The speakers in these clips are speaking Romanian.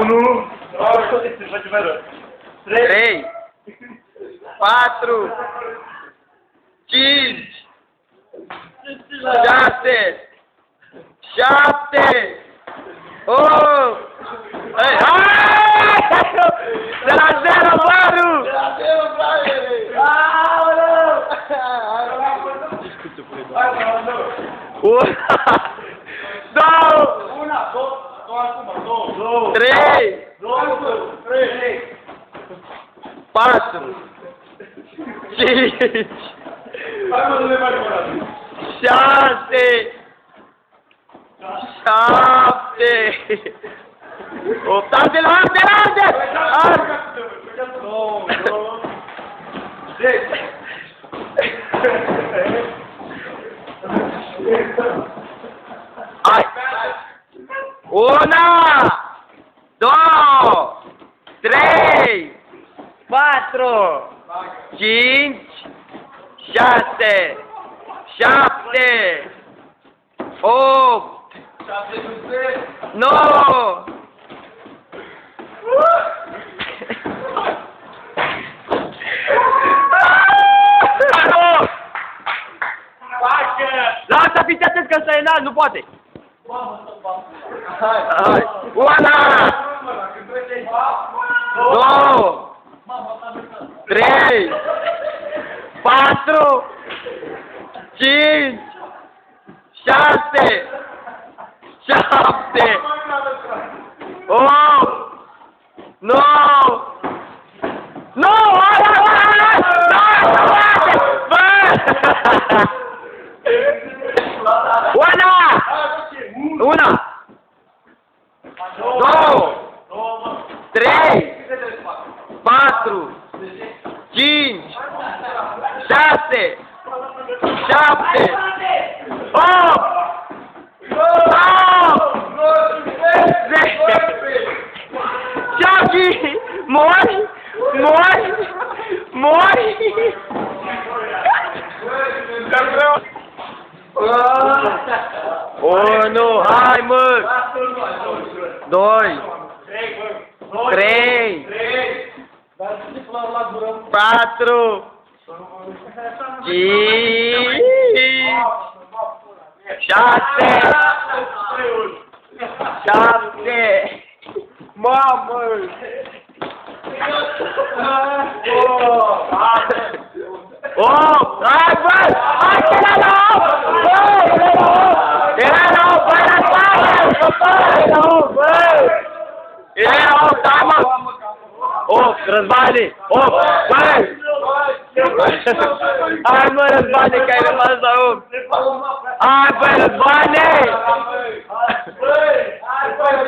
1, 3, 4, 5, 6, 7, 8. De la 0, Maru! De la 0, frate! Aoleu! Două! 3! 4! 5! 6! 7! 8! Arde! 10! 1, 2, 3, 4, 5, 6, 7, 8, 9. Lasă, fiți atent că ăsta e înalt, nu poate! Hai! 1, 2, 3, 4, 5, 6, 7, 8, 9, Una, 2, 3, 4, 5, 6, 7, 8, 10. Jogi! Mori! 1, hai mă! 2, 3, 4, 5, 6, 7, mamă! 8, hai bă! Hai că era la 8! Era la 8, bă, la spate! Era la 8, bă! Era la 8, hai mă! 8, Răzvane! 8, bă! Hai mă, Răzvane, că ai rămas la 8! Hai bă, Răzvane!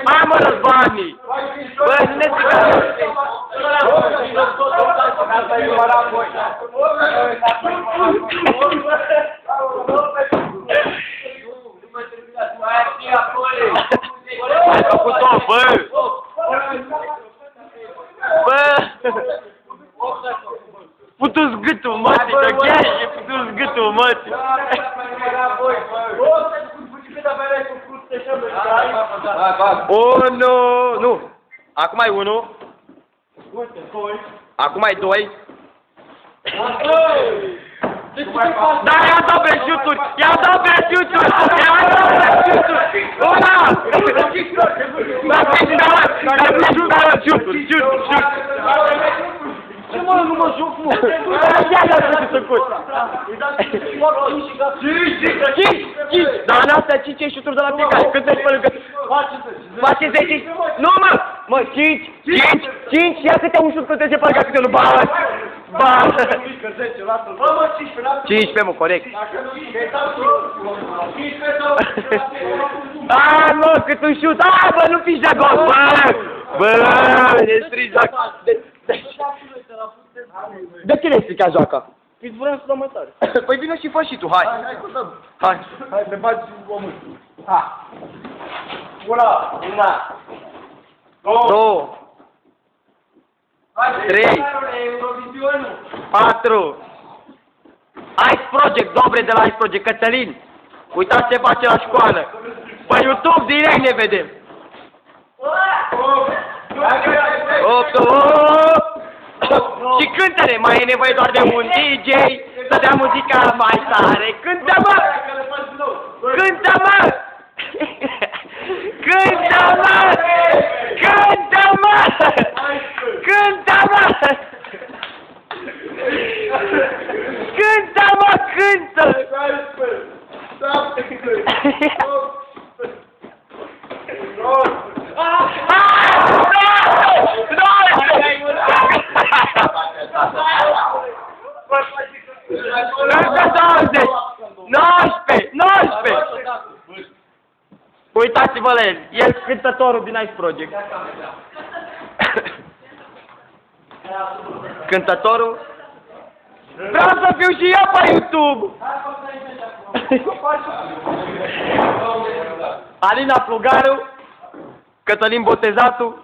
Hai mă, Răzvane! Bă, nu ne strică! Ai făcut-o, bă! Bă! Putu-ți gâtul, mătii, că chiar e putu-ți gâtul, mătii! Unu! Nu! Acum ai 1. Acum ai 2. Da, i-am dat pe șuturi! I-am dat pe șuturi! I-am dat pe șuturi! Una! Ce mă, nu mă joc, mă! Așa i-am făcut! 5! Dar în astea 5 șuturi de la fiecare! Cât vezi pe lângă? Face 10! Nu, mă! Mă, 5! Ia câte un șut pe 10 pe lângă câte unul! Ba! 15, mă, corect! Hai, mă, cât un șut! Hai, bă, nu fiți de gol, bă! Bă, ne strici joaca! De ce ne strica joaca? Păi vreau să dau mai tare. Păi vină și fă și tu, hai! Hai! Hai, te bagi omul. Hai! Una! 2, 3, 4. Ice Project, dobre de la Ice Project, Cătălin. Uitați ce face la școală. Pe YouTube direct ne vedem. 8, Cântă-ne, mai e nevoie doar de un DJ să dea muzica mai tare. Cântă-mă! Cântă-mă! Cântă-mă! Cântă-mă! Cântă-mă! Cântă-mă! Cântă! Uitați-vă la el, e cântătorul din Ice Project. Cântătorul? Vreau să fiu și eu pe YouTube! Alina Plugaru, Cătălin Botezatu.